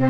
हम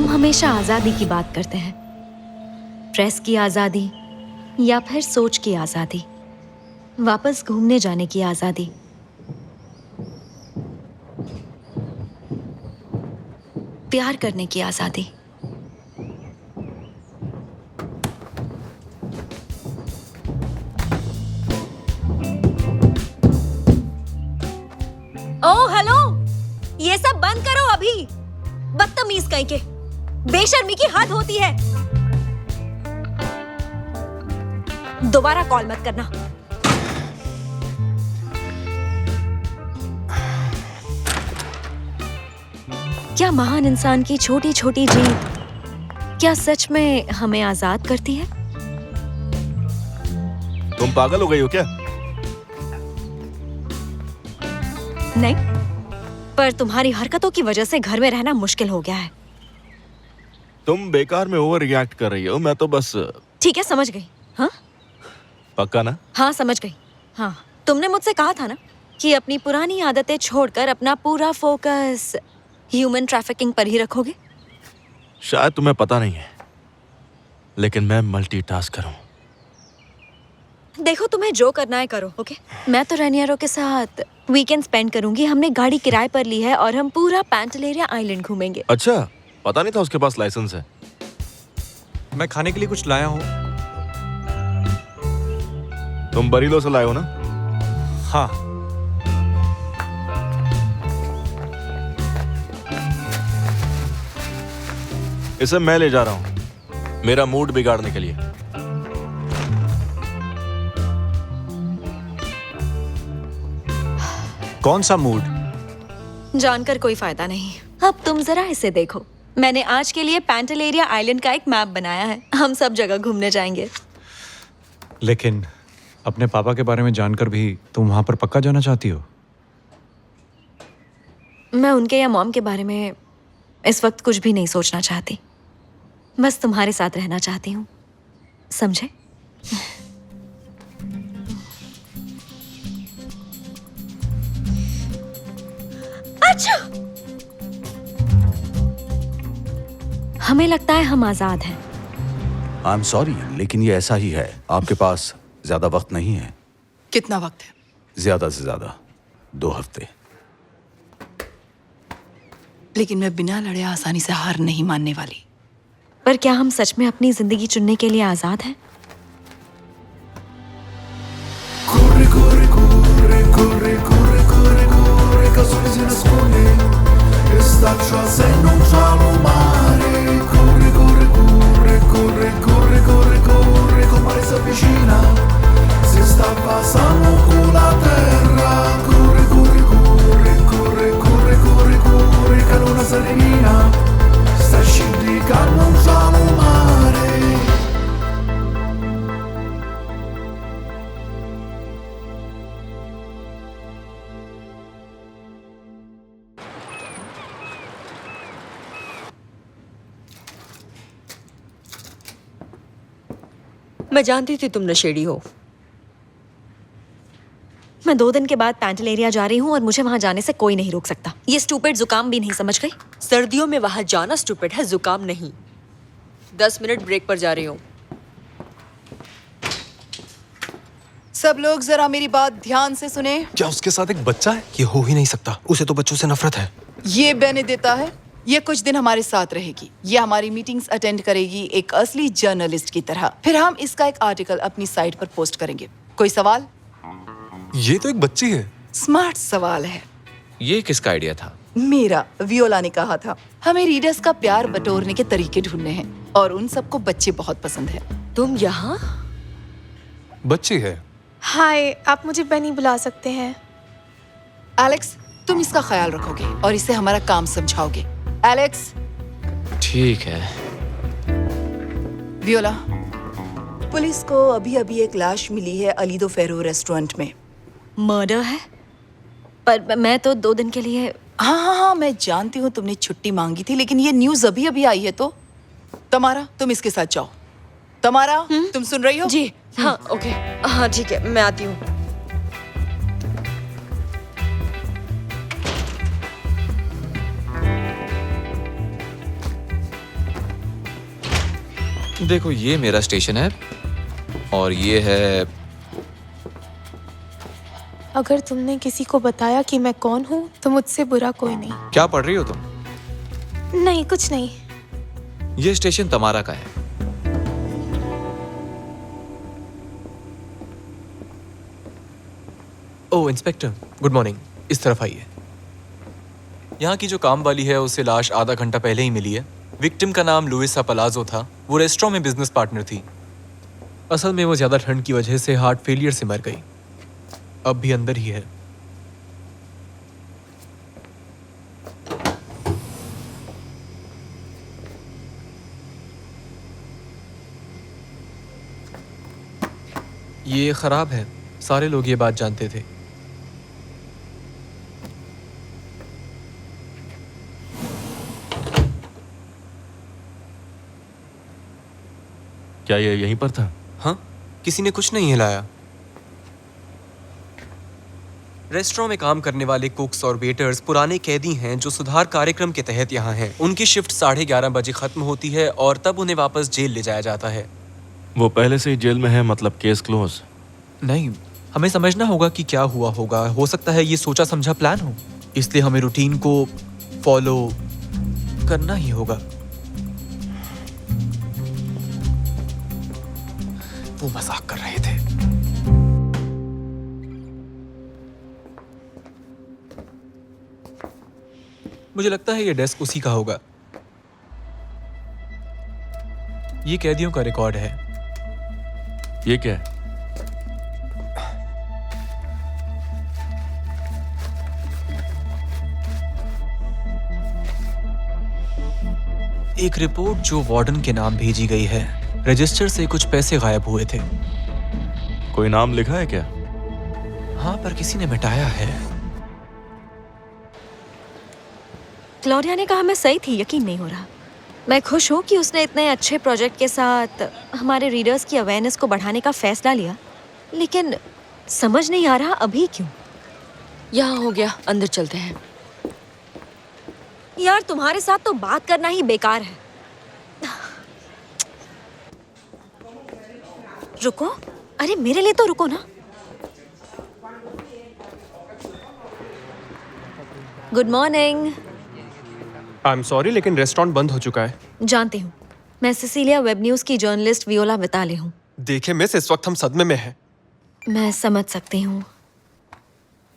हमेशा आजादी की बात करते हैं, प्रेस की आजादी या फिर सोच की आजादी, वापस घूमने जाने की आजादी। प्यार करने की आजादी। ओह हेलो, ये सब बंद करो अभी। बदतमीज कहीं के, बेशर्मी की हद होती है। दोबारा कॉल मत करना। क्या महान इंसान की छोटी छोटी जीत क्या सच में हमें आजाद करती है? तुम पागल हो गई हो क्या? नहीं, पर तुम्हारी हरकतों की वजह से घर में रहना मुश्किल हो गया है। तुम बेकार में ओवर रिएक्ट कर रही हो। मैं तो बस ठीक है, समझ गई। हाँ पक्का ना? हाँ समझ गई। हाँ, तुमने मुझसे कहा था ना कि अपनी पुरानी आदतें छोड़कर अपना पूरा फोकस ह्यूमन ट्रैफिकिंग पर ही रखोगे। शायद तुम्हें पता नहीं है, लेकिन मैं मल्टीटास्कर हूँ। देखो, तुम्हें जो करना है करो, ओके? मैं तो रेनियरो के साथ वीकेंड स्पेंड करूंगी। हमने गाड़ी किराए पर ली है और हम पूरा पैंटेलेरिया आइलैंड घूमेंगे। अच्छा, पता नहीं था उसके पास लाइसेंस है। मैं खाने के लिए कुछ लाया हूँ। तुम बरीलो से लाए हो ना? हाँ। इसे मैं ले जा रहा हूँ, मेरा मूड बिगाड़ने के लिए। कौन सा मूड? जानकर कोई फायदा नहीं। अब तुम जरा इसे देखो। मैंने आज के लिए पैंटेलेरिया आइलैंड का एक मैप बनाया है। हम सब जगह घूमने जाएंगे। लेकिन अपने पापा के बारे में जानकर भी तुम वहां पर पक्का जाना चाहती हो? मैं उनके या मॉम के बारे में इस वक्त कुछ भी नहीं सोचना चाहती। बस तुम्हारे साथ रहना चाहती हूँ, समझे? अच्छा, हमें लगता है हम आजाद हैं। आई एम सॉरी, लेकिन ये ऐसा ही है। आपके पास ज्यादा वक्त नहीं है। कितना वक्त है? ज्यादा से ज्यादा 2 हफ्ते। लेकिन मैं बिना लड़े आसानी से हार नहीं मानने वाली। पर क्या हम सच में अपनी जिंदगी चुनने के लिए आजाद हैं? मैं जानती थी तुम नशेड़ी हो। मैं 2 दिन के बाद पैंटेलेरिया जा रही हूँ और मुझे वहां जाने से कोई नहीं रोक सकता। ये स्टूपिड जुकाम भी नहीं, समझ गई? सर्दियों में वहां जाना स्टूपिड है, जुकाम नहीं। 10 मिनट ब्रेक पर जा रही हूँ। सब लोग जरा मेरी बात ध्यान से सुने। क्या उसके साथ एक बच्चा है? ये हो ही नहीं सकता, उसे तो बच्चों से नफरत है। ये बेनेडिक्टा है। ये कुछ दिन हमारे साथ रहेगी। ये हमारी मीटिंग्स अटेंड करेगी एक असली जर्नलिस्ट की तरह। फिर हम इसका एक आर्टिकल अपनी साइट पर पोस्ट करेंगे। कोई सवाल? ये तो एक बच्ची है। स्मार्ट सवाल है। ये किसका आइडिया था? मेरा। वियोला ने कहा था हमें रीडर्स का प्यार बटोरने के तरीके ढूंढने हैं और उन सबको बच्चे बहुत पसंद है। तुम यहाँ? बच्ची है। हाय, आप मुझे बनी बुला सकते हैं। एलेक्स, तुम इसका ख्याल रखोगे और इसे हमारा काम समझाओगे। एलेक्स। ठीक है। वियोला, पुलिस को अभी अभी एक लाश मिली है अलीदो फेरो रेस्टोरेंट में। मर्डर है? पर मैं तो 2 दिन के लिए। हाँ, मैं जानती हूँ तुमने छुट्टी मांगी थी, लेकिन ये न्यूज़ अभी अभी आई है। तो तमारा, तुम इसके साथ जाओ। तमारा, तुम सुन रही हो? जी हाँ, ओके। हाँ ठीक है, मैं आती हूँ। देखो, ये मेरा स्टेशन है और ये है। अगर तुमने किसी को बताया कि मैं कौन हूँ तो मुझसे बुरा कोई नहीं। क्या पढ़ रही हो तुम? नहीं, कुछ नहीं। ये स्टेशन तमारा का है। ओह इंस्पेक्टर, गुड मॉर्निंग। इस तरफ आइए। यहाँ की जो काम वाली है उसे लाश आधा घंटा पहले ही मिली है। विक्टिम का नाम लुइसा पलाजो था। वो रेस्टोरेंट में बिजनेस पार्टनर थी। असल में वो ज्यादा ठंड की वजह से हार्ट फेलियर से मर गई। अब भी अंदर ही है। ये खराब है। सारे लोग ये बात जानते थे। क्या ये यहीं पर था? हाँ, किसी ने कुछ नहीं हिलाया। रेस्टोरेंट में काम करने वाले कुक्स और वेटर्स पुराने कैदी हैं जो सुधार कार्यक्रम के तहत यहाँ हैं। उनकी शिफ्ट 11:30 बजे खत्म होती है और तब उन्हें वापस जेल ले जाया जाता है। वो पहले से ही जेल में है, मतलब केस क्लोज। नहीं, हमें समझना होगा कि क्या हुआ होगा। हो सकता है ये सोचा समझा प्लान हो, इसलिए हमें रूटीन को फॉलो करना ही होगा। वो मजाक कर रहे थे। मुझे लगता है ये डेस्क उसी का होगा। ये कैदियों का रिकॉर्ड है। ये क्या है? एक रिपोर्ट जो वार्डन के नाम भेजी गई है। रजिस्टर से कुछ पैसे गायब हुए थे। कोई नाम लिखा है क्या? हाँ, पर किसी ने मिटाया है। क्लोरिया ने कहा मैं सही थी, यकीन नहीं हो रहा। मैं खुश हूँ कि उसने इतने अच्छे प्रोजेक्ट के साथ हमारे रीडर्स की अवेयरनेस को बढ़ाने का फैसला लिया, लेकिन समझ नहीं आ रहा अभी क्यों। यहाँ हो गया, अंदर चलते हैं। यार, तुम्हारे साथ तो बात करना ही बेकार है। रुको, अरे मेरे लिए तो रुको ना। Good morning. I am sorry, लेकिन रेस्टोरेंट बंद हो चुका है। जानती हूँ, मैं सिसिलिया वेब न्यूज की जर्नलिस्ट वियोला विताले हूँ। देखिए मिस, इस वक्त हम सदमे में हैं। मैं समझ सकती हूँ।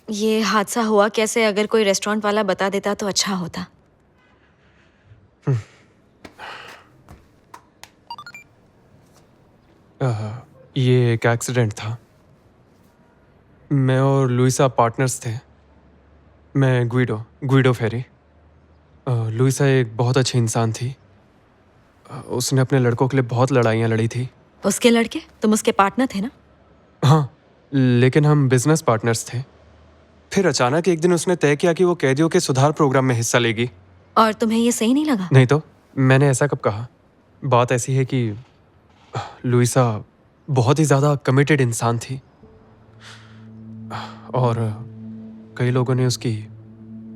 ये हादसा हुआ कैसे, अगर कोई रेस्टोरेंट वाला बता देता तो अच्छा होता। ये एक एक्सीडेंट था। मैं और लुइसा पार्टनर्स थे। मैं ग्विडो फेरी। लुइसा एक बहुत अच्छी इंसान थी। उसने अपने लड़कों के लिए बहुत लड़ाइयाँ लड़ी थी। उसके लड़के? तुम उसके पार्टनर थे ना? हाँ, लेकिन हम बिजनेस पार्टनर्स थे। फिर अचानक एक दिन उसने तय किया कि वो कैदियों के सुधार प्रोग्राम में हिस्सा लेगी। और तुम्हें ये सही नहीं लगा? नहीं तो, मैंने ऐसा कब कहा। बात ऐसी है कि लुइसा बहुत ही ज़्यादा कमिटेड इंसान थी और कई लोगों ने उसकी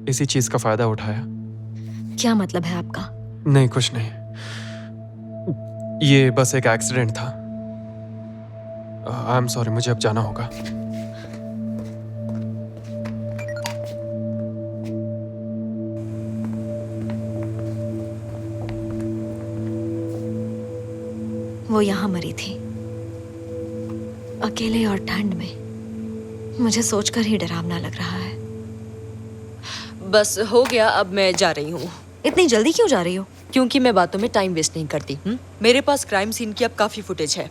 इसी चीज़ का फ़ायदा उठाया। क्या मतलब है आपका? नहीं, कुछ नहीं। ये बस एक एक्सीडेंट था। आई एम सॉरी, मुझे अब जाना होगा। वो यहाँ मरी थी, अकेले और ठंड में। मुझे सोचकर ही डरावना लग रहा है। बस हो गया, अब मैं जा रही हूँ। इतनी जल्दी क्यों जा रही हो? क्योंकि मैं बातों में टाइम वेस्ट नहीं करती। मेरे पास क्राइम सीन की अब काफी फुटेज है।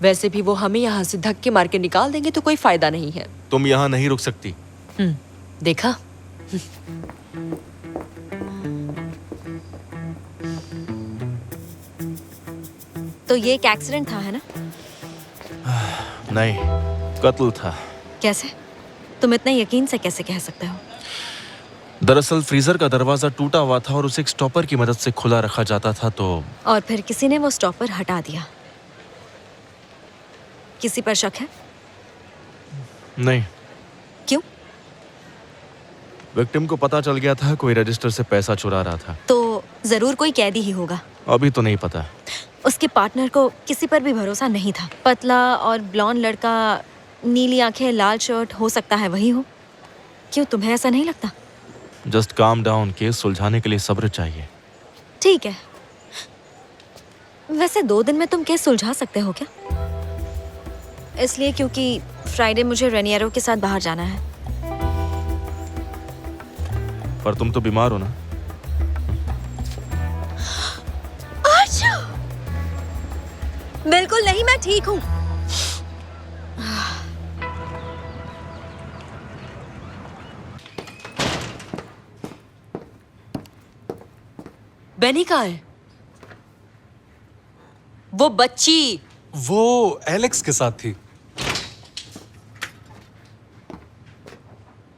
वैसे भी वो हमें यहाँ से धक्के मार के निकाल देंगे तो कोई फायदा नहीं है। तुम यहाँ नहीं रुक सकती। देखा? तो ये एक एक्सीडेंट था, है ना? नहीं, कत्ल था। कैसे? तुम इतने यकीन से कैसे कह सकते हो? दरअसल फ्रीजर का दरवाजा टूटा हुआ था और उसे एक स्टॉपर की मदद से खुला रखा जाता था, तो और फिर किसी ने वो स्टॉपर हटा दिया। किसी पर शक है? नहीं। क्यों? विक्टिम को पता चल गया था कोई रजिस्टर से पैसा चुरा रहा था। तो जरूर कोई कैदी ही होगा। अभी तो नहीं पता। उसके पार्टनर को किसी पर भी भरोसा नहीं था। पतला और ब्लॉन्ड लड़का, नीली आंखें, लाल शर्ट, हो सकता है वही हो। क्यों, तुम्हें ऐसा नहीं लगता? जस्ट काम डाउन, केस सुलझाने के लिए सब्र चाहिए। ठीक है। वैसे 2 दिन में तुम केस सुलझा सकते हो क्या? इसलिए क्योंकि फ्राइडे मुझे रेनियरो के साथ बाहर जाना है। पर तुम तो बीमार हो ना? बिल्कुल नहीं, मैं ठीक हूँ। बेनी कहाँ है? वो बच्ची। वो एलेक्स के साथ थी।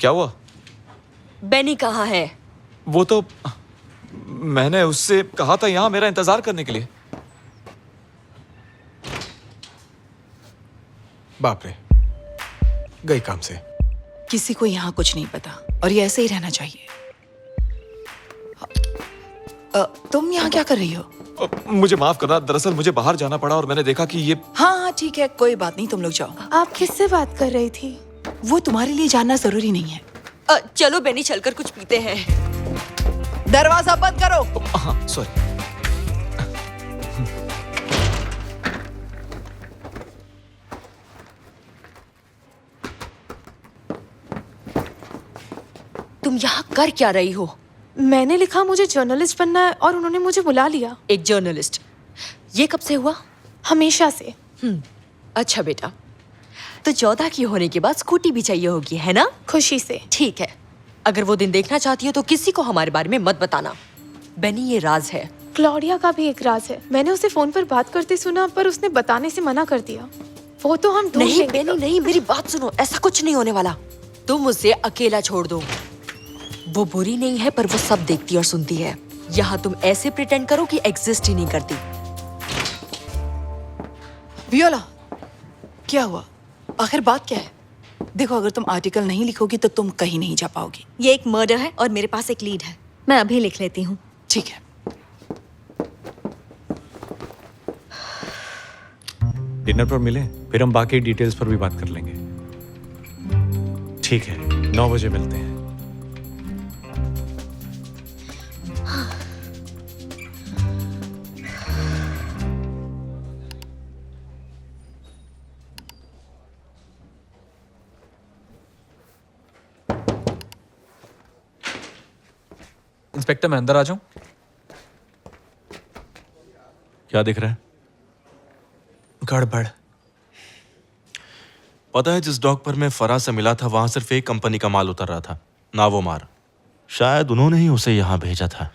क्या हुआ? बेनी कहाँ है? वो तो मैंने उससे कहा था यहाँ मेरा इंतजार करने के लिए। बाप रे, गई काम से। किसी को यहाँ कुछ नहीं पता और ये ऐसे ही रहना चाहिए। तुम यहाँ क्या कर रही हो? मुझे माफ करना, दरअसल मुझे बाहर जाना पड़ा और मैंने देखा कि ये। हाँ ठीक है, कोई बात नहीं, तुम लोग जाओ। आप किससे बात कर रही थी? वो तुम्हारे लिए जानना जरूरी नहीं है। चलो बेनी, चलकर कुछ पीते हैं। दरवाजा बंद करो। हाँ सॉरी। तुम यहाँ कर क्या रही हो? मैंने लिखा मुझे जर्नलिस्ट बनना है और उन्होंने मुझे बुला लिया। एक जर्नलिस्ट? ये कब से हुआ? हमेशा से। अच्छा बेटा, तो 14 की होने के बाद स्कूटी भी चाहिए होगी, है ना? खुशी से। ठीक है, अगर वो दिन देखना चाहती हो तो किसी को हमारे बारे में मत बताना। बेनी, ये राज है। क्लॉडिया का भी एक राज है। मैंने उसे फोन पर बात करते सुना, पर उसने बताने से मना कर दिया। वो तो हम ढूंढ नहीं लेंगे। बेनी नहीं, मेरी बात सुनो, ऐसा कुछ नहीं होने वाला। तुम उसे अकेला छोड़ दो। वो बुरी नहीं है, पर वो सब देखती और सुनती है। यहाँ तुम ऐसे प्रिटेंड करो कि एग्जिस्ट ही नहीं करती। वियोला, क्या हुआ? आखिर बात क्या है? देखो, अगर तुम आर्टिकल नहीं लिखोगी तो तुम कहीं नहीं जा पाओगी। ये एक मर्डर है और मेरे पास एक लीड है। मैं अभी लिख लेती हूँ। ठीक है। डिनर पर मिले, फिर हम बाकी डिटेल्स पर भी बात कर लेंगे। ठीक है, 9 बजे मिलते हैं। इंस्पेक्टर, मैं अंदर आ जाऊं? क्या दिख रहा है? गड़बड़। पता है, जिस डॉक पर मैं फराज से मिला था वहां सिर्फ एक कंपनी का माल उतर रहा था, नावोमार। शायद उन्होंने ही उसे यहाँ भेजा था।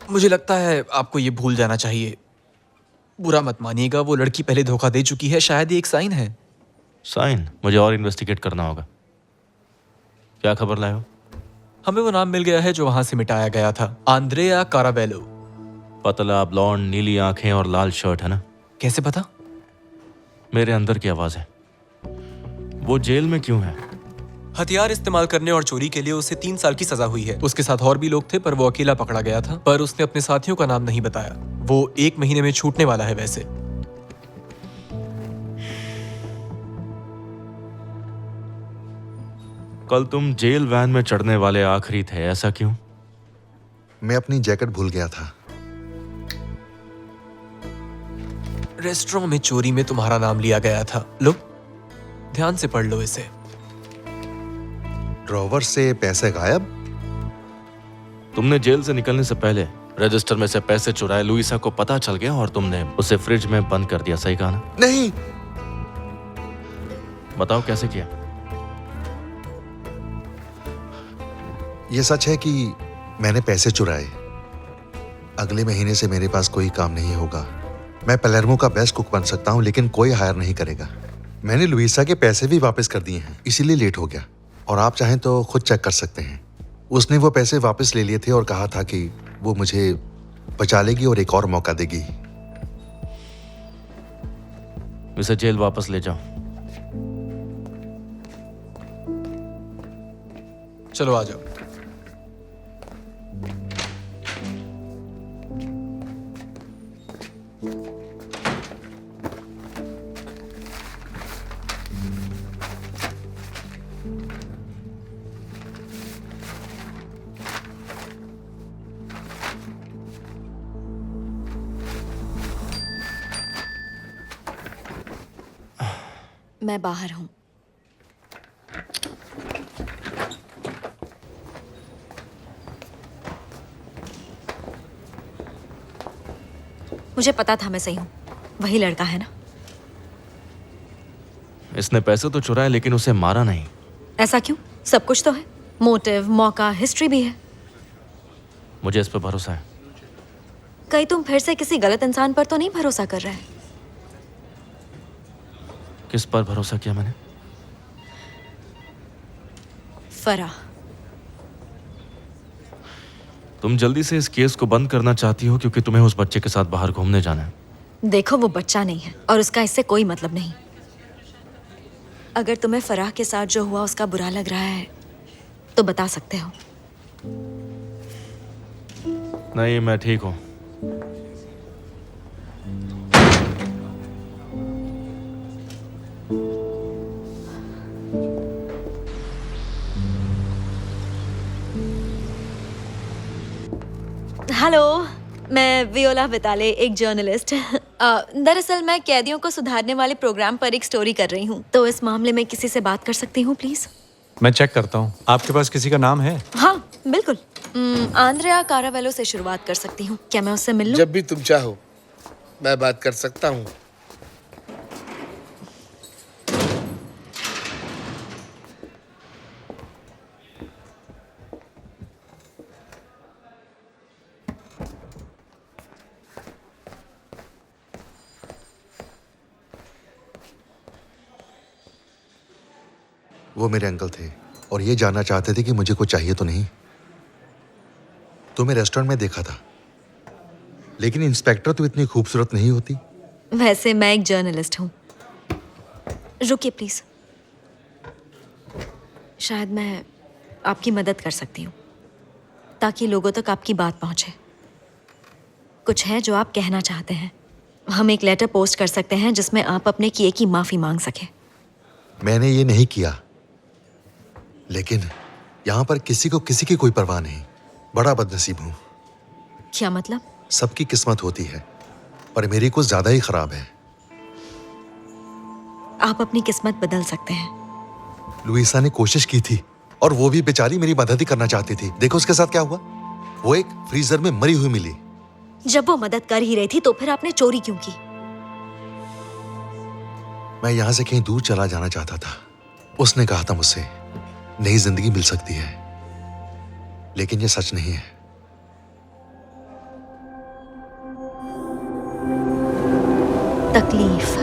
मुझे लगता है आपको ये भूल जाना चाहिए। बुरा मत मानिएगा, वो लड़की पहले धोखा दे चुकी है। शायद ये एक साइन है। साइन? मुझे और इन्वेस्टिगेट करना होगा। क्या खबर लाए हो? हमें वो नाम मिल गया है जो वहां से मिटाया गया था। आंद्रेया काराबेलो। पतला, ब्लॉन्ड, नीली आंखें और लाल शर्ट, है ना? कैसे पता? मेरे अंदर की आवाज है। वो जेल में क्यों है? हथियार इस्तेमाल करने और चोरी के लिए उसे 3 साल की सजा हुई है। उसके साथ और भी लोग थे, पर वो अकेला पकड़ा गया था। पर उसने अपने साथियों का नाम नहीं बताया। वो 1 महीने में छूटने वाला है। वैसे कल तुम जेल वैन में चढ़ने वाले आखिरी थे, ऐसा क्यों? मैं अपनी जैकेट भूल गया था। रेस्टोरेंट में चोरी में तुम्हारा नाम लिया गया था। लो, ध्यान से पढ़ लो इसे। ड्रॉवर से पैसे गायब। तुमने जेल से निकलने से पहले रजिस्टर में से पैसे चुराए, लुइसा को पता चल गया और तुमने उसे फ्रिज में बंद कर दिया, सही कहा ना? नहीं, बताओ कैसे किया? ये सच है कि मैंने पैसे चुराए। अगले महीने से मेरे पास कोई काम नहीं होगा। मैं पलेर्मो का बेस्ट कुक बन सकता हूं, लेकिन कोई हायर नहीं करेगा। मैंने लुइसा के पैसे भी वापस कर दिए हैं, इसीलिए लेट हो गया। और आप चाहें तो खुद चेक कर सकते हैं। उसने वो पैसे वापस ले लिए थे और कहा था कि वो मुझे बचा लेगी और एक और मौका देगी। इसे जेल वापस ले जाओ। चलो आ जाओ। मैं बाहर हूँ। मुझे पता था मैं सही हूँ। वही लड़का है ना? इसने पैसे तो चुराए लेकिन उसे मारा नहीं। ऐसा क्यों? सब कुछ तो है, मोटिव, मौका, हिस्ट्री भी है। मुझे इस पर भरोसा है। कहीं तुम फिर से किसी गलत इंसान पर तो नहीं भरोसा कर रहे? किस पर भरोसा किया मैंने? फराह। तुम जल्दी से इस केस को बंद करना चाहती हो क्योंकि तुम्हें उस बच्चे के साथ बाहर घूमने जाना है। देखो, वो बच्चा नहीं है और उसका इससे कोई मतलब नहीं। अगर तुम्हें फराह के साथ जो हुआ उसका बुरा लग रहा है तो बता सकते हो। नहीं, मैं ठीक हूं। हेलो, मैं वियोला बिताले, एक जर्नलिस्ट। दरअसल मैं कैदियों को सुधारने वाले प्रोग्राम पर एक स्टोरी कर रही हूँ, तो इस मामले में किसी से बात कर सकती हूँ प्लीज? मैं चेक करता हूँ। आपके पास किसी का नाम है? हाँ बिल्कुल। आंद्रेया कारावेलो से शुरुआत कर सकती हूँ। क्या मैं उससे मिल लूँ? जब भी तुम चाहो मैं बात कर सकता हूँ। वो मेरे अंकल थे और ये जानना चाहते थे कि मुझे कुछ चाहिए तो नहीं। तुम्हें रेस्टोरेंट में देखा था, लेकिन इंस्पेक्टर तो इतनी खूबसूरत नहीं होती। वैसे मैं एक जर्नलिस्ट हूँ। रुकिए प्लीज, शायद मैं आपकी मदद कर सकती हूँ ताकि लोगों तक आपकी बात पहुंचे। कुछ है जो आप कहना चाहते हैं। हम एक लेटर पोस्ट कर सकते हैं जिसमें आप अपने किए की माफी मांग सके। मैंने ये नहीं किया, लेकिन यहाँ पर किसी को किसी की कोई परवाह नहीं। बड़ा बदनसीब हूँ। क्या मतलब? सबकी किस्मत होती है, पर मेरी कुछ ज्यादा ही खराब है। आप अपनी किस्मत बदल सकते हैं। लुइसा ने कोशिश की थी और वो भी बेचारी मेरी मदद ही करना चाहती थी। देखो उसके साथ क्या हुआ। वो एक फ्रीजर में मरी हुई मिली। जब वो मदद कर ही रही थी तो फिर आपने चोरी क्यों की? मैं यहाँ से कहीं दूर चला जाना चाहता था। उसने कहा था मुझसे नई जिंदगी मिल सकती है, लेकिन ये सच नहीं है। तकलीफ।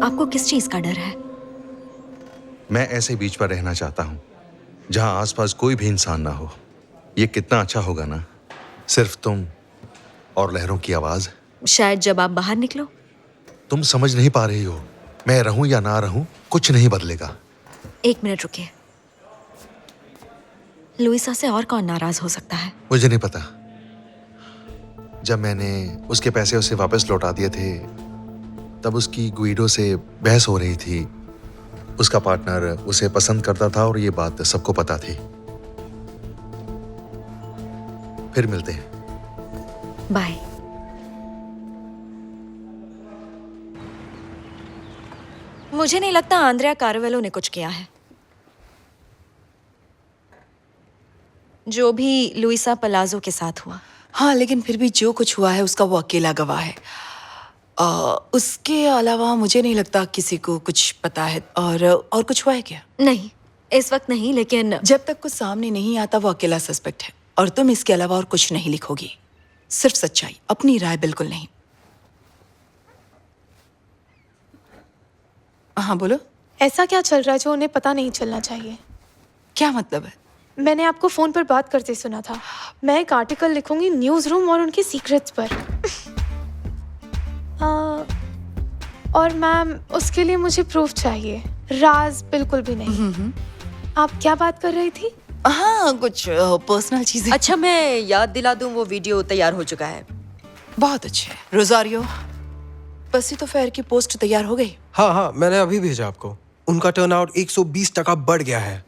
आपको किस चीज का डर है? मैं ऐसे बीच पर रहना चाहता हूँ जहाँ आसपास कोई भी इंसान ना हो। ये कितना अच्छा होगा ना, सिर्फ तुम और लहरों की आवाज। शायद जब आप बाहर निकलो। तुम समझ नहीं पा रही हो। मैं रहूं या ना रहूं कुछ नहीं बदलेगा। एक मिनट रुकिए। लुइसा से और कौन नाराज हो सकता है? मुझे नहीं पता। जब मैंने उसके पैसे उसे वापस लौटा दिए थे, तब उसकी गुइडो से बहस हो रही थी उसका पार्टनर उसे पसंद करता था और ये बात सबको पता थी। फिर मिलते हैं। बाय। मुझे नहीं लगता आंद्रिया कारवेलो ने कुछ किया है। जो भी लुइसा पलाजो के साथ हुआ। हाँ, लेकिन फिर भी जो कुछ हुआ है उसका वो अकेला गवाह है। उसके अलावा मुझे नहीं लगता किसी को कुछ पता है। और कुछ हुआ है क्या? नहीं, इस वक्त नहीं, लेकिन जब तक कुछ सामने नहीं आता वो अकेला सस्पेक्ट है। और तुम इसके अलावा और कुछ नहीं लिखोगी, सिर्फ सच्चाई, अपनी राय बिल्कुल नहीं। हाँ बोलो। ऐसा क्या चल रहा है जो उन्हें पता नहीं चलना चाहिए? क्या मतलब है? मैंने आपको फोन पर बात करते सुना था। मैं एक आर्टिकल लिखूंगी न्यूज़ रूम और उनके सीक्रेट्स पर। और मैम, उसके लिए मुझे प्रूफ चाहिए, राज बिल्कुल भी नहीं। आप क्या बात कर रही थी? हाँ, कुछ पर्सनल चीजें। अच्छा, मैं याद दिला दूं, वो वीडियो तैयार हो चुका है। बहुत अच्छे। रोजारियो, बसी तो फेयर की पोस्ट तैयार हो गई? हाँ हाँ, मैंने अभी भेजा आपको। उनका टर्नआउट 120% बढ़ गया है।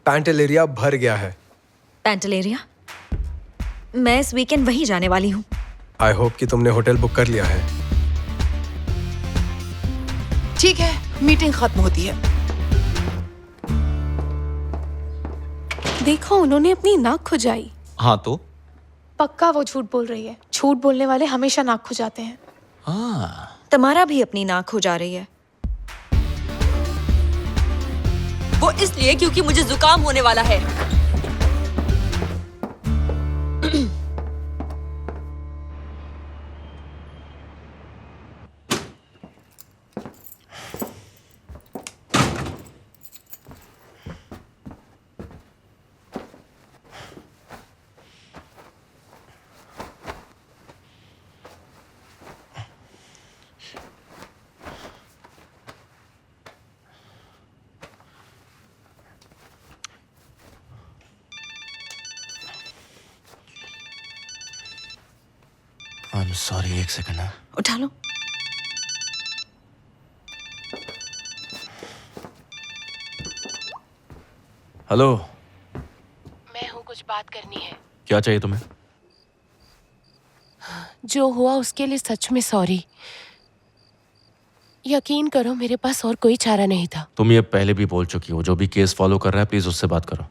पैंटेलेरिया भर गया है। पैंटेलेरिया? मैं इस वीकेंड वहीं जाने वाली हूँ। आई होप कि तुमने होटल बुक कर लिया है। ठीक है, मीटिंग खत्म होती है। देखो, उन्होंने अपनी नाक खुजाई। हाँ तो? पक्का वो झूठ बोल रही है। झूठ बोलने वाले हमेशा नाक खुजाते हैं। तुम्हारा भी अपनी नाक हो जा रही है। वो इसलिए क्योंकि मुझे जुकाम होने वाला है। आई एम सॉरी, एक सेकंड है। उठा लो। हेलो। मैं हूँ, कुछ बात करनी है। क्या चाहिए तुम्हें? जो हुआ उसके लिए सच में सॉरी। यकीन करो, मेरे पास और कोई चारा नहीं था। तुम ये पहले भी बोल चुकी हो। जो भी केस फॉलो कर रहा है, प्लीज उससे बात करो।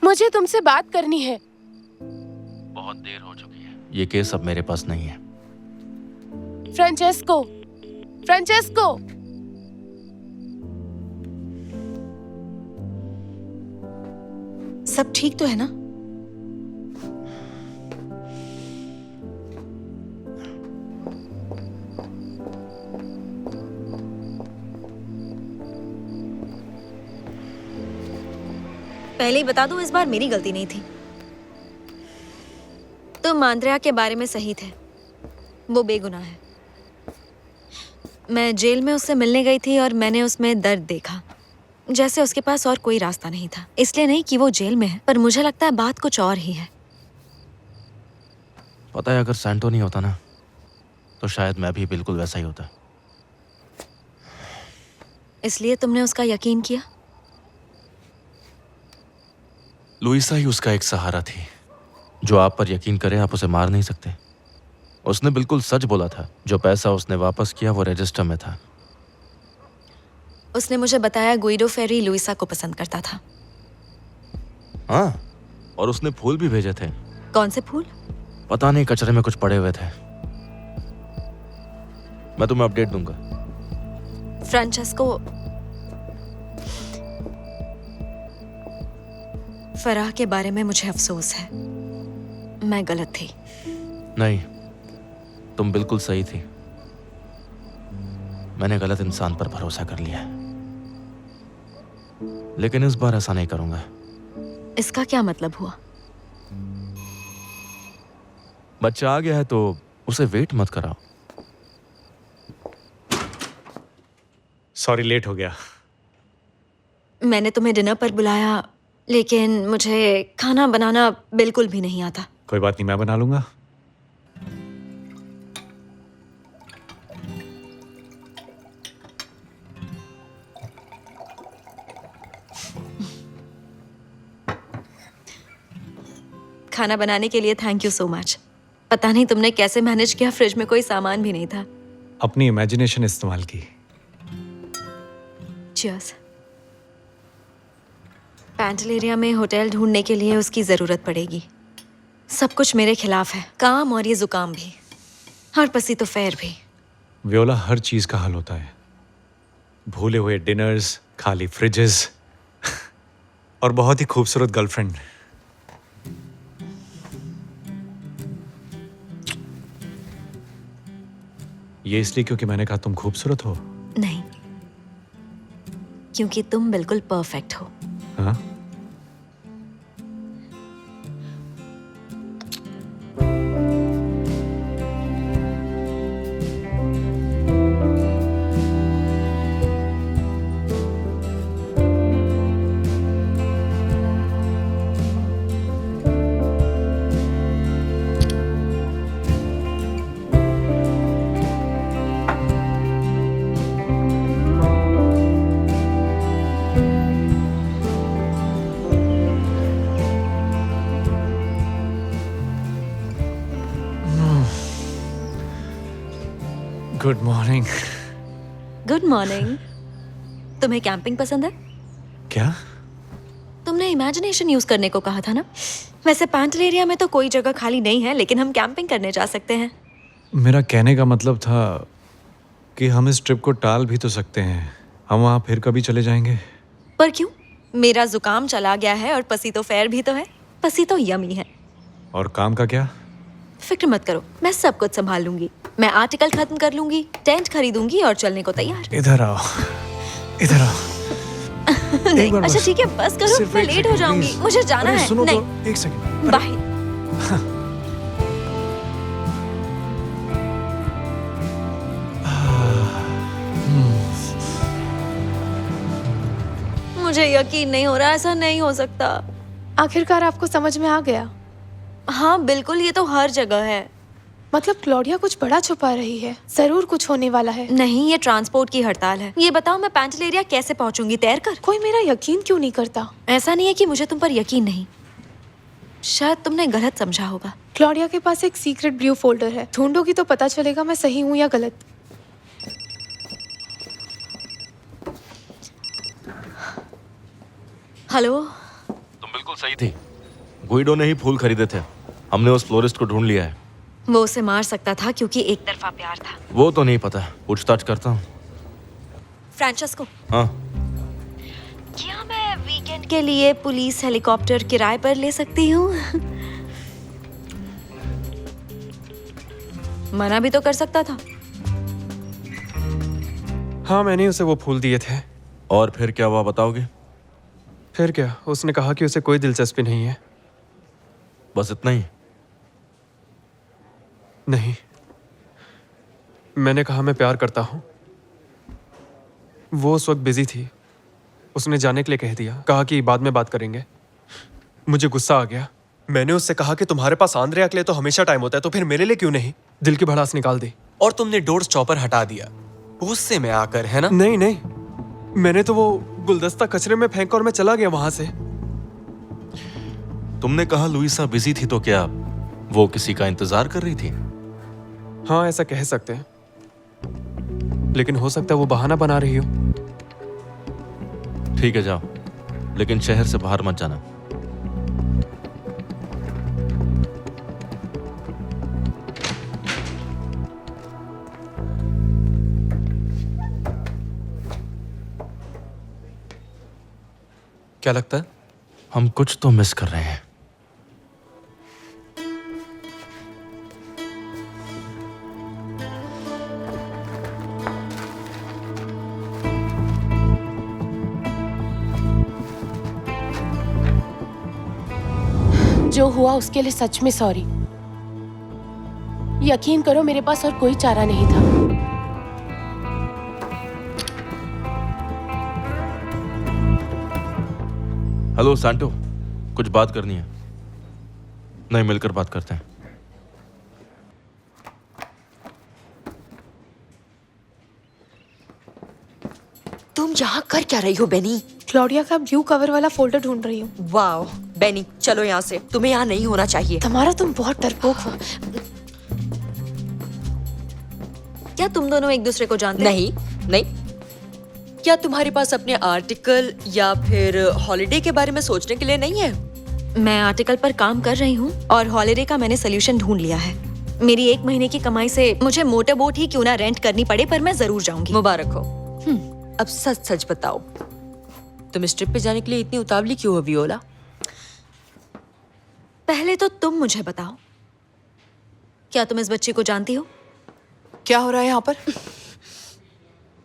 मुझे तुमसे बात करनी है। बहुत देर हो चुकी है। ये केस अब मेरे पास नहीं है। Francesco, Francesco. सब ठीक तो है ना? पहले ही बता दूं, इस बार मेरी गलती नहीं थी। तुम आंद्रिया के बारे में सही थे। वो बेगुनाह है। मैं जेल में उससे मिलने गई थी और मैंने उसमें दर्द देखा, जैसे उसके पास और कोई रास्ता नहीं था। इसलिए नहीं कि वो जेल में है, पर मुझे लगता है बात कुछ और ही है। पता है, अगर सैंटो नहीं होता ना, तो शायद मैं भी बिल्कुल वैसा ही होता। इसलिए तुमने उसका यकीन किया? लुइसा ही उसका एक सहारा थी। जो आप पर यकीन करे, आप उसे मार नहीं सकते। उसने बिल्कुल सच बोला था। जो पैसा उसने वापस किया वो रजिस्टर में था। उसने मुझे बताया गुइडो फेरी लुइसा को पसंद करता था। हाँ, और उसने फूल भी भेजे थे। कौन से फूल? पता नहीं, कचरे में कुछ पड़े हुए थे। मैं तुम्हें अपडेट दूंगा। फ्रांचेस्को, फराह के बारे में मुझे अफसोस है। मैं गलत थी। नहीं, तुम बिल्कुल सही थी। मैंने गलत इंसान पर भरोसा कर लिया, लेकिन इस बार ऐसा नहीं करूंगा। इसका क्या मतलब हुआ? बच्चा आ गया है तो उसे वेट मत कराओ। सॉरी, लेट हो गया। मैंने तुम्हें डिनर पर बुलाया, लेकिन मुझे खाना बनाना बिल्कुल भी नहीं आता। कोई बात नहीं, मैं बना लूंगा। खाना बनाने के लिए थैंक यू सो मच। पता नहीं तुमने कैसे मैनेज किया, फ्रिज में कोई सामान भी नहीं था। अपनी इमेजिनेशन इस्तेमाल की। चीयर्स। पैंटलेरिया में होटल ढूंढने के लिए उसकी जरूरत पड़ेगी। सब कुछ मेरे खिलाफ है, काम और ये जुकाम भी, और पसी तो फैर भी। व्योला, हर चीज का हल होता है। भूले हुए डिनर्स, खाली फ्रिजेस और बहुत ही खूबसूरत गर्लफ्रेंड। ये इसलिए क्योंकि मैंने कहा तुम खूबसूरत हो? नहीं, क्योंकि तुम बिल्कुल परफेक्ट हो। हाँ? Good morning. Good morning. तुम्हें कैंपिंग पसंद है? क्या? तुमने इमेजिनेशन यूज करने को कहा था ना। वैसे पैंटलेरिया में तो कोई जगह खाली नहीं है, लेकिन हम कैंपिंग करने जा सकते हैं। मेरा कहने का मतलब था कि हम इस ट्रिप को टाल भी तो सकते हैं। हम वहाँ फिर कभी चले जाएंगे। पर क्यों? मेरा जुकाम चला गया है और पसी तो फैर भी तो है। पसी तो यमी है। और काम का क्या? फिक्र मत करो, मैं सब कुछ संभाल लूंगी। मैं आर्टिकल खत्म कर लूंगी, टेंट खरीदूंगी और चलने को तैयार। इधर आओ, इधर आओ। नहीं, बार अच्छा बस। ठीक है, बस करो, सिर्फ मैं एक लेट हो सेकंड, जाऊंगी, प्लीज। मुझे जाना अरे है। सुनो नहीं, तो, एक सेकंड। बाय। मुझे यकीन नहीं हो रहा, ऐसा नहीं हो सकता। आखिरकार आपको समझ में आ गया? हाँ बिल्कुल, ये तो हर जगह है। मतलब क्लॉडिया कुछ बड़ा छुपा रही है। जरूर कुछ होने वाला है। नहीं, ये ट्रांसपोर्ट की हड़ताल है। ये बताओ, मैं पैंटलेरिया कैसे पहुंचूंगी तैर कर? कोई मेरा यकीन क्यों नहीं करता? ऐसा नहीं है कि मुझे तुम पर यकीन नहीं, शायद तुमने गलत समझा होगा। क्लॉडिया के पास एक सीक्रेट ब्लू फोल्डर है। ढूंढोगी तो पता चलेगा मैं सही हूँ या गलत। हेलो। तुम बिल्कुल सही थी। गुइडो ने ही फूल खरीदे थे। हमने उस फ्लोरिस्ट को ढूंढ लिया है। वो उसे मार सकता था क्योंकि एक तरफा प्यार था। वो तो नहीं पता, पूछताछ करता हूँ। फ्रांचेस्को, हाँ, क्या मैं वीकेंड के लिए पुलिस हेलीकॉप्टर किराए पर ले सकती हूँ? मना भी तो कर सकता था। हाँ, मैंने उसे वो फूल दिए थे। और फिर क्या हुआ बताओगे? फिर क्या, उसने कहा कि उसे कोई दिलचस्पी नहीं है। बस इतना ही? नहीं, मैंने कहा मैं प्यार करता हूँ। वो उस वक्त बिजी थी, उसने जाने के लिए कह दिया। कहा कि बाद में बात करेंगे। मुझे गुस्सा आ गया। मैंने उससे कहा कि तुम्हारे पास आंद्रिया के लिए तो हमेशा टाइम होता है, तो फिर मेरे लिए क्यों नहीं? दिल की भड़ास निकाल दी। और तुमने डोर्स चॉपर हटा दिया गुस्से में आकर, है ना? नहीं नहीं, मैंने तो वो गुलदस्ता कचरे में फेंका और मैं चला गया वहां से। तुमने कहा लुइसा बिजी थी, तो क्या वो किसी का इंतजार कर रही थी? हाँ, ऐसा कह सकते हैं, लेकिन हो सकता है वो बहाना बना रही हो। ठीक है, जाओ, लेकिन शहर से बाहर मत जाना। क्या लगता है? हम कुछ तो मिस कर रहे हैं। जो हुआ उसके लिए सच में सॉरी। यकीन करो, मेरे पास और कोई चारा नहीं था। हेलो सैंटो, कुछ बात करनी है। नहीं, मिलकर बात करते हैं। तुम यहाँ कर क्या रही हो बेनी? क्लॉडिया का ब्लू कवर वाला फोल्डर ढूंढ रही हूँ। वाह, बेनी चलो यहाँ से, तुम्हें यहाँ नहीं होना चाहिए। तुम्हारा तुम बहुत डरपोक हो। क्या तुम दोनों एक दूसरे को जानते हो? नहीं नहीं। क्या तुम्हारे पास अपने आर्टिकल या फिर हॉलिडे के बारे में सोचने के लिए नहीं है? मैं आर्टिकल पर काम कर रही हूँ और हॉलिडे का मैंने सोल्यूशन ढूंढ लिया है। मेरी 1 महीने की कमाई से मुझे मोटर बोट ही क्यों ना रेंट करनी पड़े, पर मैं जरूर जाऊंगी। मुबारक हो। अब सच सच बताओ, तुम इस ट्रिप पे जाने के लिए इतनी उतावली क्यों हो वियोला? पहले तो तुम मुझे बताओ, क्या तुम इस बच्ची को जानती हो? क्या हो रहा है यहाँ पर?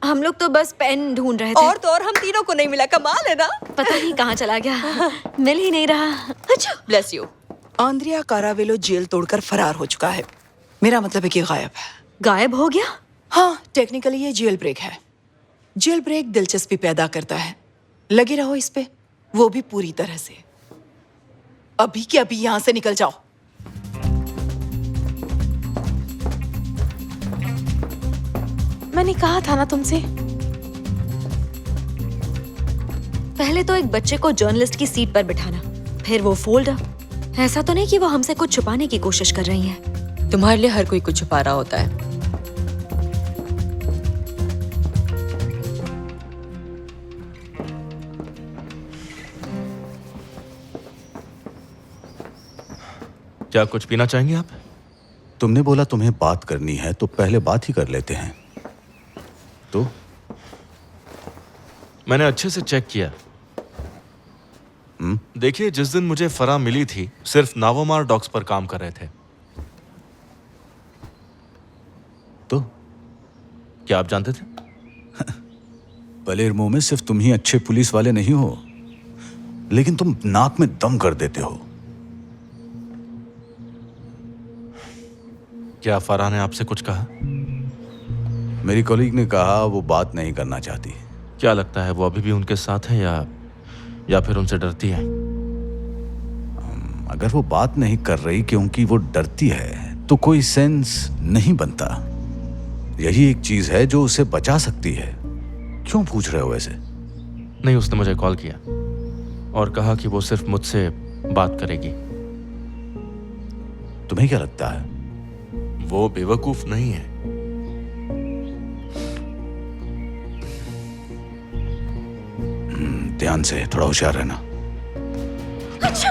हम लोग तो बस पेन ढूंढ रहे थे। और तो और हम तीनों को नहीं मिला, कमाल है ना? पता नहीं कहाँ चला गया, मिल ही नहीं रहा। अच्छा, ब्लेस यू। आंद्रिया कारावेलो जेल तोड़कर फरार हो चुका है। मेरा मतलब है कि गायब है। गायब हो गया? हाँ, टेक्निकली ये जेल ब्रेक है। जेल ब्रेक दिलचस्पी पैदा करता है। लगे रहो इस पे, वो भी पूरी तरह से। अभी के अभी यहाँ से निकल जाओ। मैंने कहा था ना तुमसे। पहले तो एक बच्चे को जर्नलिस्ट की सीट पर बिठाना, फिर वो फोल्डर। ऐसा तो नहीं कि वो हमसे कुछ छुपाने की कोशिश कर रही है। तुम्हारे लिए हर कोई कुछ छुपा रहा होता है। क्या कुछ पीना चाहेंगे आप? तुमने बोला तुम्हें बात करनी है तो पहले बात ही कर लेते हैं। तो मैंने अच्छे से चेक किया। देखिए, जिस दिन मुझे फरा मिली थी सिर्फ नावोमार डॉक्स पर काम कर रहे थे। तो क्या आप जानते थे? पलेर्मो में सिर्फ तुम ही अच्छे पुलिस वाले नहीं हो, लेकिन तुम नाक में दम कर देते हो। क्या फरा ने आपसे कुछ कहा? मेरी कॉलीग ने कहा वो बात नहीं करना चाहती। क्या लगता है वो अभी भी उनके साथ है या फिर उनसे डरती है? अगर वो बात नहीं कर रही क्योंकि वो डरती है तो कोई सेंस नहीं बनता। यही एक चीज है जो उसे बचा सकती है। क्यों पूछ रहे हो ऐसे? नहीं, उसने मुझे कॉल किया और कहा कि वो सिर्फ मुझसे बात करेगी। तुम्हें क्या लगता है? वो बेवकूफ नहीं है। ध्यान से, थोड़ा होशियार रहना। अच्छा।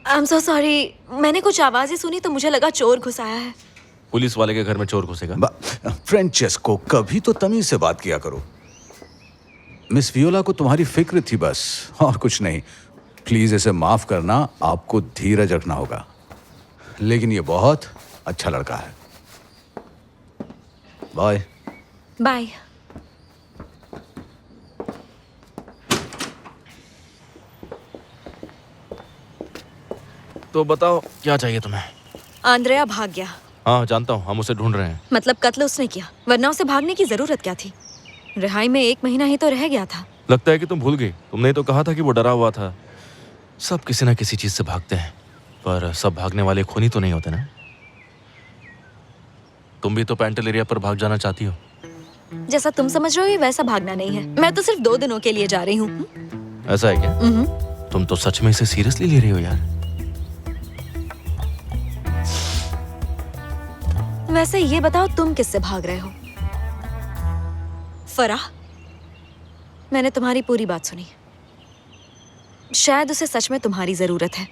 आई एम सो सॉरी, मैंने कुछ आवाजें सुनी तो मुझे लगा चोर घुस आया है। पुलिस वाले के घर में चोर घुसेगा? फ्रेंचेस्को, कभी तो तमीज से बात किया करो। मिस वियोला को तुम्हारी फिक्र थी बस, और कुछ नहीं। प्लीज इसे माफ करना, आपको धीरज रखना होगा। लेकिन ये बहुत अच्छा लड़का है। बाय। बाय। तो बताओ, क्या चाहिए तुम्हें? आंद्रेया भाग गया। हाँ जानता हूँ, हम उसे ढूंढ रहे हैं। मतलब कत्ल उसने किया, वरना उसे भागने की जरूरत क्या थी? रिहाई में 1 महीना ही तो रह गया था। लगता है कि तुम भूल गई। तुमने तो कहा था कि वो डरा हुआ था। सब किसी ना किसी चीज से भागते हैं, पर सब भागने वाले खूनी तो नहीं होते ना। तुम भी तो पेंटलेरिया पर भाग जाना चाहती हो। जैसा तुम समझ रहे हो, ये वैसा भागना नहीं है। मैं तो सिर्फ 2 दिनों के लिए जा रही हूँ। ऐसा है क्या? तुम तो सच में इसे सीरियसली ले रही हो यार। वैसे ये बताओ, तुम किससे भाग रहे हो? फराह, मैंने तुम्हारी पूरी बात सुनी। शायद उसे सच में तुम्हारी जरूरत है।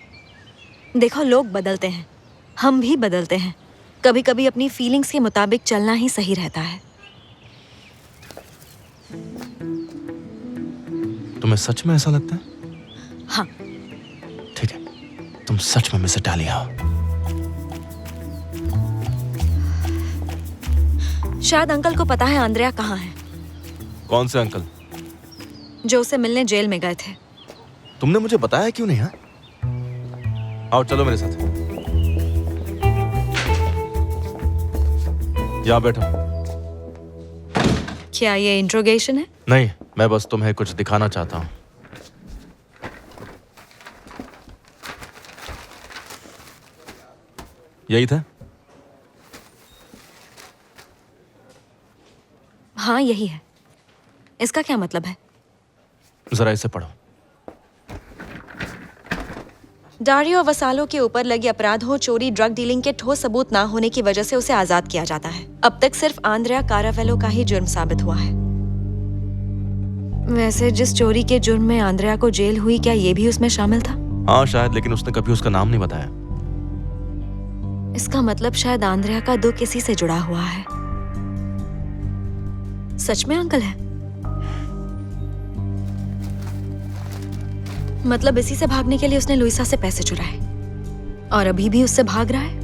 देखो, लोग बदलते हैं, हम भी बदलते हैं। कभी कभी अपनी फीलिंग्स के मुताबिक चलना ही सही रहता है। तुम्हें सच में ऐसा लगता है? हाँ। ठीक है, तुम सच में मिस इटालिया हो। शायद अंकल को पता है आंद्रेया कहाँ है। कौन से अंकल? जो उसे मिलने जेल में गए थे। तुमने मुझे बताया क्यों नहीं? हाँ, आओ चलो मेरे साथ। यहाँ बैठो। क्या ये इंट्रोगेशन है? नहीं, मैं बस तुम्हें कुछ दिखाना चाहता हूँ। यही था? हाँ, यही है। इसका क्या मतलब है? जरा इसे पढ़ो। डारियो वसालो के ऊपर लगे अपराधों, चोरी, ड्रग डीलिंग के ठोस सबूत ना होने की वजह से उसे आजाद किया जाता है। अब तक सिर्फ आंद्रेया कारावेलो का ही जुर्म साबित हुआ है। वैसे जिस चोरी के जुर्म में आंद्रेया को जेल हुई, क्या ये भी उसमें शामिल था? हाँ शायद, लेकिन उसने कभी उसका नाम नहीं बताया। इसका मतलब शायद आंद्रेया का दुख इसी से जुड़ा हुआ है। सच में अंकल है? मतलब इसी से भागने के लिए उसने लुइसा से पैसे चुराए और अभी भी उससे भाग रहा है।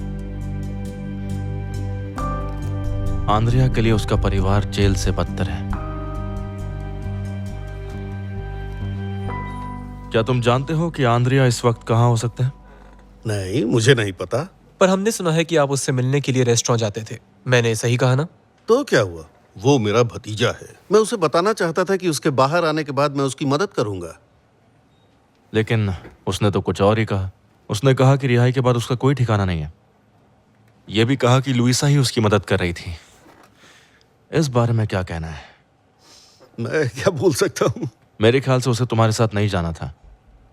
आंद्रेया के लिए उसका परिवार जेल से बदतर है। क्या तुम जानते हो कि आंद्रेया इस वक्त कहाँ हो सकता है? नहीं, मुझे नहीं पता। पर हमने सुना है कि आप उससे मिलने के लिए रेस्टोरेंट जाते थे। मैंने सही कहा ना? तो क्या हुआ? वो मेरा भतीजा है। मैं उसे बताना चाहता था कि उसके बाहर आने के बाद मैं उसकी मदद करूंगा। लेकिन उसने तो कुछ और ही कहा। उसने कहा कि रिहाई के बाद उसका कोई ठिकाना नहीं है। यह भी कहा कि लुइसा ही उसकी मदद कर रही थी। इस बारे में क्या कहना है? मैं क्या बोल सकता हूँ? मेरे ख्याल से उसे तुम्हारे साथ नहीं जाना था,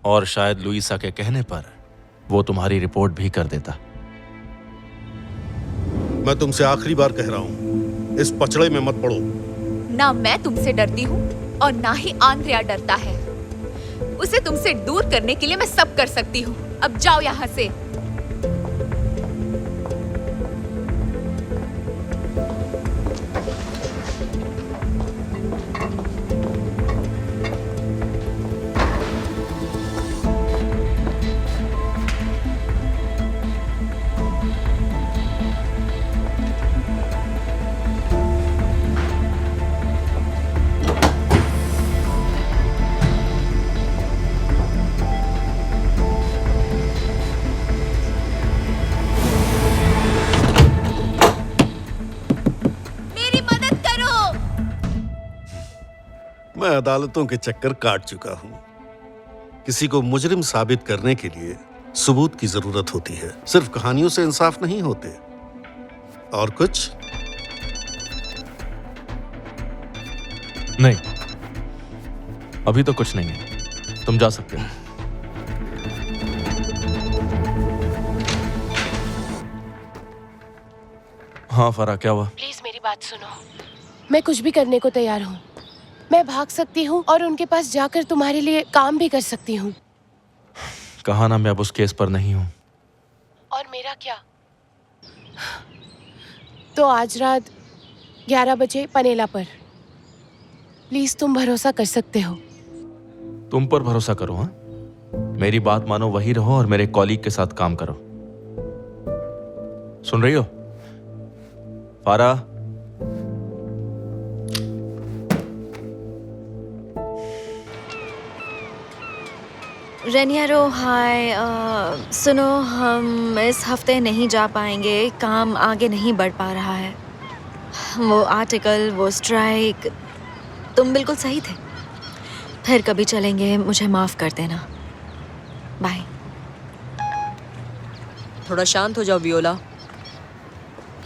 और शायद लुइसा के कहने पर वो तुम्हारी रिपोर्ट भी कर देता। मैं तुमसे आखिरी बार कह रहा हूँ, इस पचड़े में मत पड़ो। ना मैं तुमसे डरती हूँ और ना ही आंद्रेया डरता है। उसे तुमसे दूर करने के लिए मैं सब कर सकती हूँ। अब जाओ यहाँ से। मैं अदालतों के चक्कर काट चुका हूं। किसी को मुजरिम साबित करने के लिए सबूत की जरूरत होती है। सिर्फ कहानियों से इंसाफ नहीं होते। और कुछ नहीं, अभी तो कुछ नहीं है। तुम जा सकते हो। हाँ फरा, क्या हुआ? प्लीज मेरी बात सुनो। मैं कुछ भी करने को तैयार हूँ। मैं भाग सकती हूँ और उनके पास जाकर तुम्हारे लिए काम भी कर सकती हूँ। कहा ना, मैं अब उस केस पर नहीं हूँ। और मेरा क्या? तो आज रात 11 बजे पनेला पर। प्लीज तुम भरोसा कर सकते हो। तुम पर भरोसा करो। हाँ, मेरी बात मानो, वही रहो और मेरे कॉलीग के साथ काम करो। सुन रही हो फारा? रेनियरो हाय, सुनो, हम इस हफ्ते नहीं जा पाएंगे। काम आगे नहीं बढ़ पा रहा है। वो आर्टिकल, वो स्ट्राइक, तुम बिल्कुल सही थे। फिर कभी चलेंगे, मुझे माफ कर देना। बाय। थोड़ा शांत हो जाओ वियोला।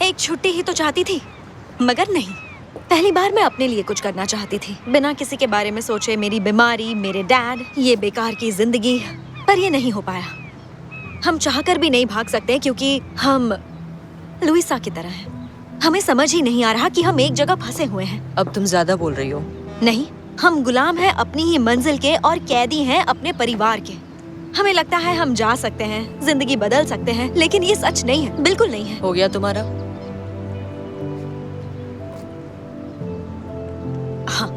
एक छुट्टी ही तो चाहती थी, मगर नहीं। पहली बार मैं अपने लिए कुछ करना चाहती थी, बिना किसी के बारे में सोचे। मेरी बीमारी, मेरे डैड, ये बेकार की जिंदगी, पर ये नहीं हो पाया। हम चाहकर भी नहीं भाग सकते क्योंकि हम लुइसा की तरह हैं। हमें समझ ही नहीं आ रहा कि हम एक जगह फंसे हुए हैं। अब तुम ज्यादा बोल रही हो। नहीं, हम गुलाम हैं अपनी ही मंजिल के और कैदी हैं अपने परिवार के। हमें लगता है हम जा सकते हैं, जिंदगी बदल सकते हैं, लेकिन ये सच नहीं है, बिल्कुल नहीं है। हो गया तुम्हारा? हाँ।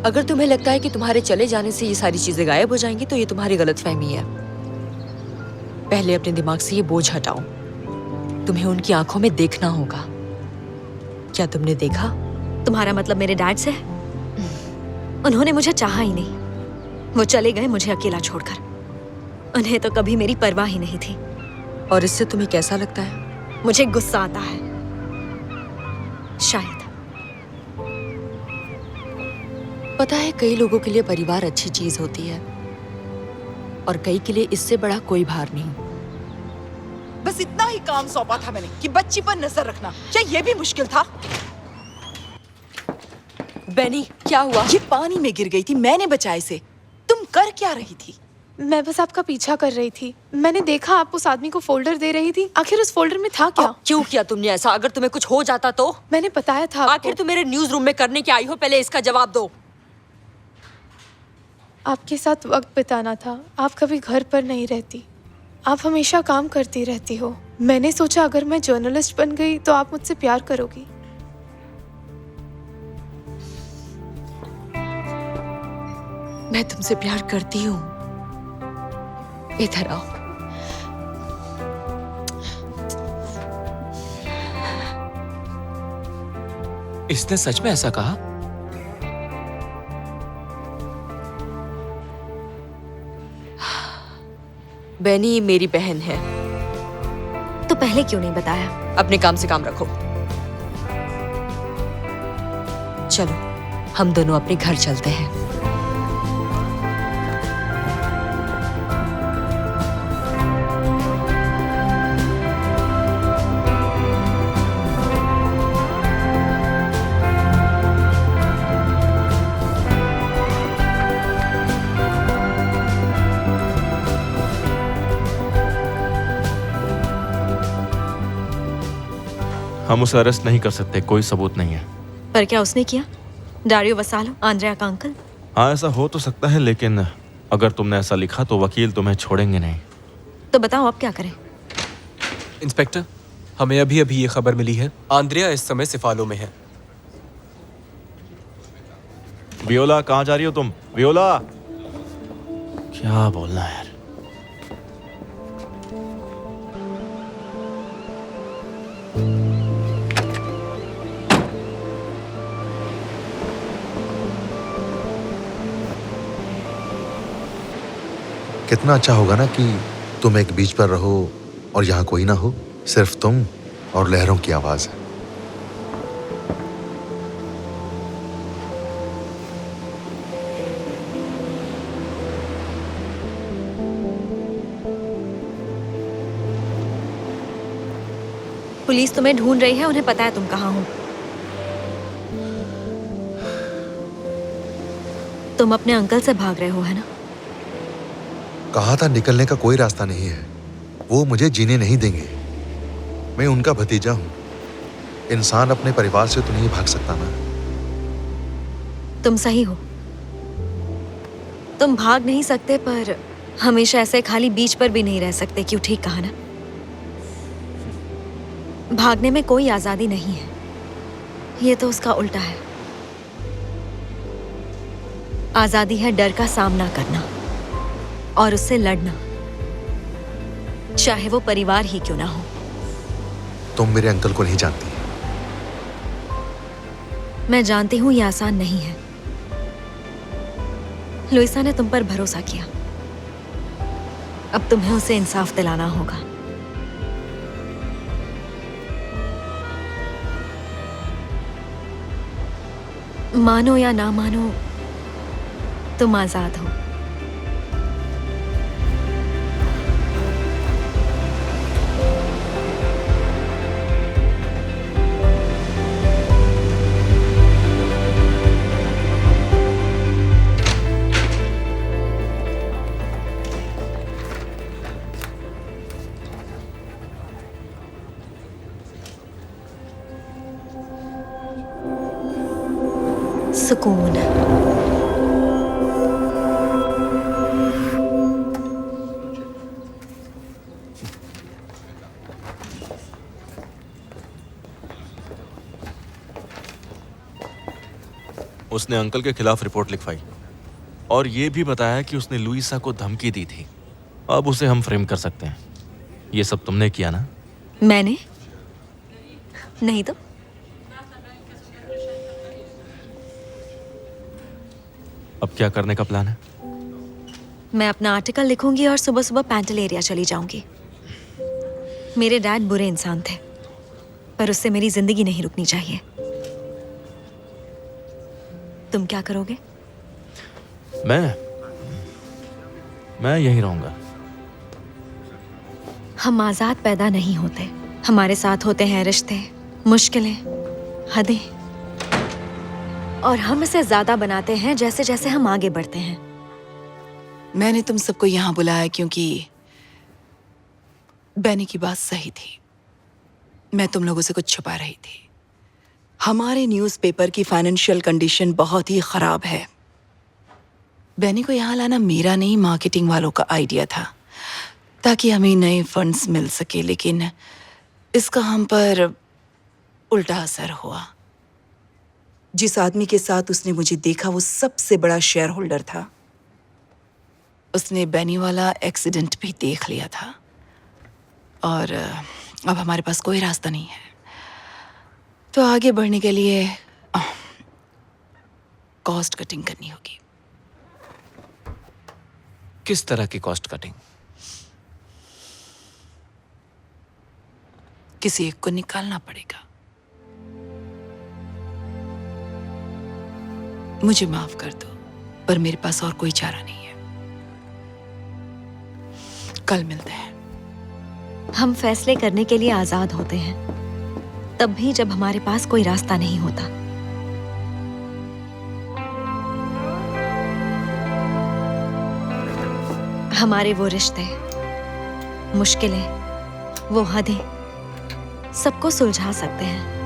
अगर तुम्हें लगता है कि तुम्हारे चले जाने से ये सारी चीजें गायब हो जाएंगी तो ये तुम्हारी गलतफहमी है। पहले अपने दिमाग से ये बोझ हटाओ। तुम्हें उनकी आंखों में देखना होगा। क्या तुमने देखा? तुम्हारा मतलब मेरे डैड से? उन्होंने मुझे चाहा ही नहीं। वो चले गए मुझे अकेला छोड़कर। उन्हें तो कभी मेरी परवाह ही नहीं थी। और इससे तुम्हें कैसा लगता है? मुझे गुस्सा आता है, शायद। पता है, कई लोगों के लिए परिवार अच्छी चीज होती है और कई के लिए इससे बड़ा कोई भार नहीं। बस इतना ही काम सौंपा था मैंने कि बच्ची पर नजर रखना। क्या ये भी मुश्किल था? बेनी, क्या हुआ? ये पानी में गिर गई थी, मैंने बचाया इसे। तुम कर क्या रही थी? मैं बस आपका पीछा कर रही थी। मैंने देखा आप उस आदमी को फोल्डर दे रही थी। आखिर उस फोल्डर में था क्या? क्यों किया तुमने ऐसा? अगर तुम्हें कुछ हो जाता तो? मैंने बताया था आपको। आखिर तुम मेरे न्यूज रूम में करने क्या आई हो? पहले इसका जवाब दो। आपके साथ वक्त बिताना था। आप कभी घर पर नहीं रहती, आप हमेशा काम करती रहती हो। मैंने सोचा अगर मैं जर्नलिस्ट बन गई तो आप मुझसे प्यार करोगी। मैं तुमसे प्यार करती हूँ। इधर आओ। इसने सच में ऐसा कहा? बेनी मेरी बहन है। तो पहले क्यों नहीं बताया? अपने काम से काम रखो। चलो हम दोनों अपने घर चलते हैं। हम उसे अरेस्ट नहीं कर सकते, कोई सबूत नहीं है। पर क्या उसने किया? डारियो वसालो, आंद्रेया का अंकल? हाँ, ऐसा हो तो सकता है, लेकिन अगर तुमने ऐसा लिखा तो वकील तुम्हें छोड़ेंगे नहीं। तो बताओ अब क्या करें? इंस्पेक्टर, हमें अभी अभी ये खबर मिली है, आंद्रेया इस समय सिफालो में है। वियोला, कहाँ जा रही हो तुम? वियोला, क्या बोलना है यार? कितना अच्छा होगा ना कि तुम एक बीच पर रहो और यहाँ कोई ना हो, सिर्फ तुम और लहरों की आवाज है। पुलिस तुम्हें ढूंढ रही है, उन्हें पता है तुम कहाँ हो। तुम अपने अंकल से भाग रहे हो, है ना? कहा था निकलने का कोई रास्ता नहीं है, वो मुझे जीने नहीं देंगे। मैं उनका भतीजा हूं। इंसान अपने परिवार से तो नहीं भाग सकता ना। तुम सही हो, तुम भाग नहीं सकते, पर हमेशा ऐसे खाली बीच पर भी नहीं रह सकते। क्यों? ठीक कहा ना? भागने में कोई आजादी नहीं है, ये तो उसका उल्टा है। आजादी है डर का सामना करना और उससे लड़ना, चाहे वो परिवार ही क्यों ना हो। तुम मेरे अंकल को नहीं जानती। मैं जानती हूं ये आसान नहीं है। लुइसा ने तुम पर भरोसा किया, अब तुम्हें उसे इंसाफ दिलाना होगा। मानो या ना मानो, तुम आजाद हो। सुकून। उसने अंकल के खिलाफ रिपोर्ट लिखवाई और ये भी बताया कि उसने लुइसा को धमकी दी थी। अब उसे हम फ्रेम कर सकते हैं। ये सब तुमने किया ना? मैंने नहीं तो। अब क्या करने का प्लान है? मैं अपना आर्टिकल लिखूंगी और सुबह सुबह पैंटल एरिया चली जाऊंगी। मेरे डैड बुरे इंसान थे, पर उससे मेरी जिंदगी नहीं रुकनी चाहिए। तुम क्या करोगे? मैं यहीं रहूंगा। हम आजाद पैदा नहीं होते, हमारे साथ होते हैं रिश्ते, मुश्किलें, हदें। और हम इसे ज्यादा बनाते हैं जैसे जैसे हम आगे बढ़ते हैं। मैंने तुम सबको यहाँ बुलाया क्योंकि बैनी की बात सही थी। मैं तुम लोगों से कुछ छुपा रही थी। हमारे न्यूज़पेपर की फाइनेंशियल कंडीशन बहुत ही खराब है। बैनी को यहाँ लाना मेरा नहीं, मार्केटिंग वालों का आइडिया था, ताकि हमें नए फंड्स मिल सके, लेकिन इसका हम पर उल्टा असर हुआ। जिस आदमी के साथ उसने मुझे देखा वो सबसे बड़ा शेयर होल्डर था। उसने बैनी वाला एक्सीडेंट भी देख लिया था और अब हमारे पास कोई रास्ता नहीं है। तो आगे बढ़ने के लिए कॉस्ट कटिंग करनी होगी। किस तरह की कॉस्ट कटिंग? किसी एक को निकालना पड़ेगा। मुझे माफ कर दो, पर मेरे पास और कोई चारा नहीं है। कल मिलते हैं। हम फैसले करने के लिए आजाद होते हैं, तब भी जब हमारे पास कोई रास्ता नहीं होता। हमारे वो रिश्ते, मुश्किलें, वो हदें सबको सुलझा सकते हैं।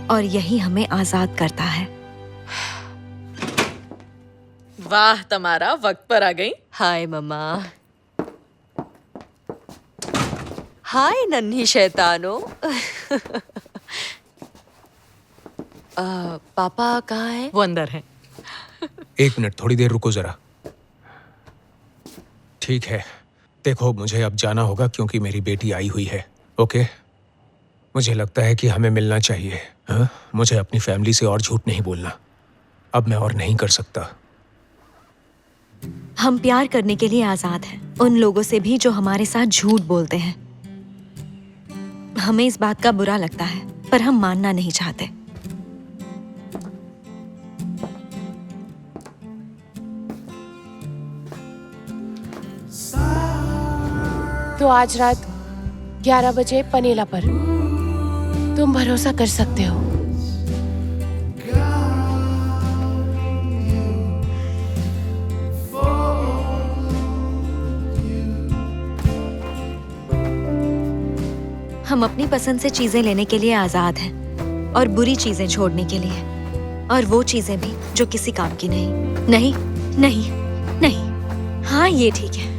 और यही हमें आजाद करता है। वाह, तुम्हारा वक्त पर आ गई। हाय मम्मा। हाय नन्ही शैतानो। पापा कहाँ है? वो अंदर है। 1 मिनट, थोड़ी देर रुको जरा। ठीक है, देखो मुझे अब जाना होगा क्योंकि मेरी बेटी आई हुई है। ओके, मुझे लगता है कि हमें मिलना चाहिए। हाँ? मुझे अपनी फैमिली से और झूठ नहीं बोलना। अब मैं और नहीं कर सकता। हम प्यार करने के लिए आजाद हैं, उन लोगों से भी जो हमारे साथ झूठ बोलते हैं। हमें इस बात का बुरा लगता है, पर हम मानना नहीं चाहते। तो आज रात 11 बजे पनेला पर तुम भरोसा कर सकते हो। हम अपनी पसंद से चीजें लेने के लिए आजाद हैं और बुरी चीजें छोड़ने के लिए, और वो चीजें भी जो किसी काम की नहीं। नहीं नहीं नहीं, हाँ ये ठीक है।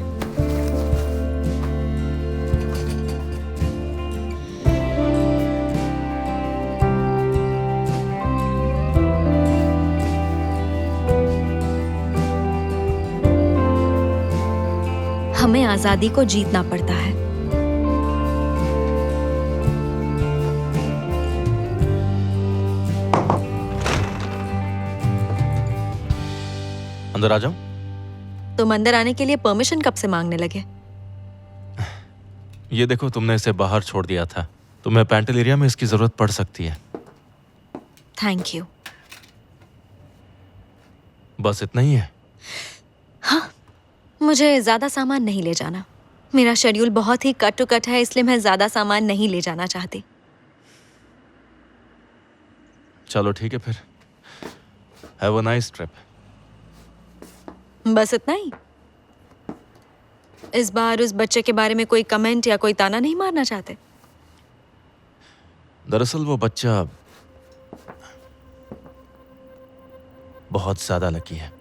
हमें आजादी को जीतना पड़ता है। अंदर आ जाऊं? तुम अंदर आने के लिए परमिशन कब से मांगने लगे? ये देखो, तुमने इसे बाहर छोड़ दिया था। तुम्हें पेंटल एरिया में इसकी जरूरत पड़ सकती है। Thank you. बस इतना ही है? हाँ, मुझे ज्यादा सामान नहीं ले जाना। मेरा शेड्यूल बहुत ही कट टू कट है, इसलिए मैं ज्यादा सामान नहीं ले जाना चाहती। चलो ठीक है फिर। Have a nice trip. बस इतना ही? इस बार उस बच्चे के बारे में कोई कमेंट या कोई ताना नहीं मारना चाहते? दरअसल वो बच्चा बहुत ज्यादा लकी है।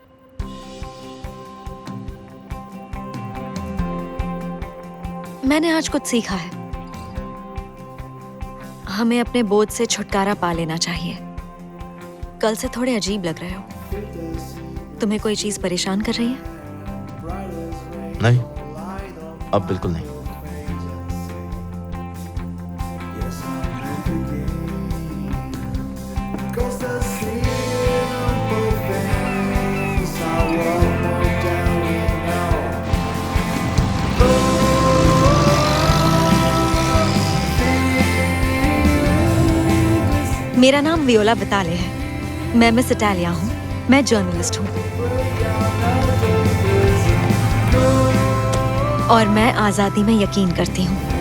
मैंने आज कुछ सीखा है। हमें अपने बोझ से छुटकारा पा लेना चाहिए। कल से थोड़े अजीब लग रहे हो। तुम्हें कोई चीज परेशान कर रही है? नहीं, अब बिल्कुल नहीं। मेरा नाम वियोला विताले है। मैं मिस इटालिया हूँ। मैं जर्नलिस्ट हूँ। और मैं आज़ादी में यकीन करती हूँ।